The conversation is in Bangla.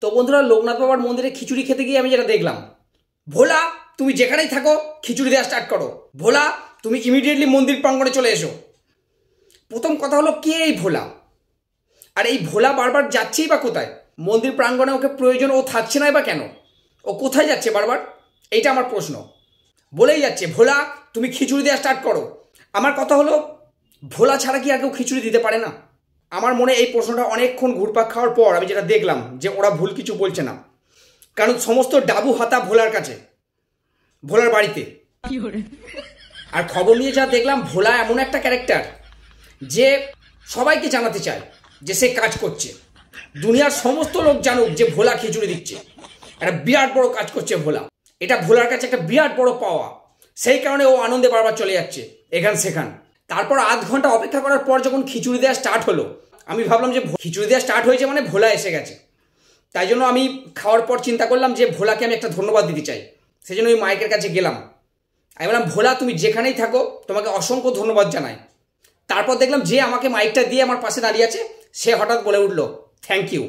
তো বন্ধুরা, লোকনাথ বাবার মন্দিরে খিচুড়ি খেতে গিয়ে আমি যেটা দেখলাম, ভোলা তুমি যেখানেই থাকো খিচুড়ি দেওয়া স্টার্ট করো, ভোলা তুমি ইমিডিয়েটলি মন্দির প্রাঙ্গণে চলে এসো। প্রথম কথা হলো, কে এই ভোলা? আর এই ভোলা বারবার যাচ্ছেই বা কোথায়? মন্দির প্রাঙ্গণে ওকে প্রয়োজন, ও থাকছে না বা কেন? ও কোথায় যাচ্ছে বারবার? এইটা আমার প্রশ্ন। বলেই যাচ্ছে ভোলা তুমি খিচুড়ি দেওয়া স্টার্ট করো। আমার কথা হলো, ভোলা ছাড়া কি আর কেউ খিচুড়ি দিতে পারে না? আমার মনে এই প্রশ্নটা অনেকক্ষণ ঘুরপাক খাওয়ার পর আমি যেটা দেখলাম যে ওরা ভুল কিছু বলছে না, কারণ সমস্ত ডাবু হাতা ভোলার কাছে, ভোলার বাড়িতে। আর খবর নিয়ে যা দেখলাম, ভোলা এমন একটা ক্যারেক্টার যে সবাইকে জানাতে চায় যে সে কাজ করছে, দুনিয়ার সমস্ত লোক জানুক যে ভোলা খিচুড়ি দিচ্ছে। একটা বিরাট বড় কাজ করছে ভোলা, এটা ভোলার কাছে একটা বিরাট বড় পাওয়া। সেই কারণে ও আনন্দে বারবার চলে যাচ্ছে এখান সেখান। তারপর আধ ঘন্টা অপেক্ষা করার পর যখন খিচুড়ি দেওয়া স্টার্ট হলো, আমি ভাবলাম যে খিচুড়ি দেওয়া স্টার্ট হয়েছে মানে ভোলা এসে গেছে। তাই জন্য আমি খাওয়ার পর চিন্তা করলাম যে ভোলাকে আমি একটা ধন্যবাদ দিতে চাই। সেই জন্য ওই মাইকের কাছে গেলাম। আমি বললাম, ভোলা তুমি যেখানেই থাকো তোমাকে অসংখ্য ধন্যবাদ জানাই। তারপর দেখলাম যে আমাকে মাইকটা দিয়ে আমার পাশে দাঁড়িয়ে আছে, সে হঠাৎ বলে উঠলো, থ্যাংক ইউ।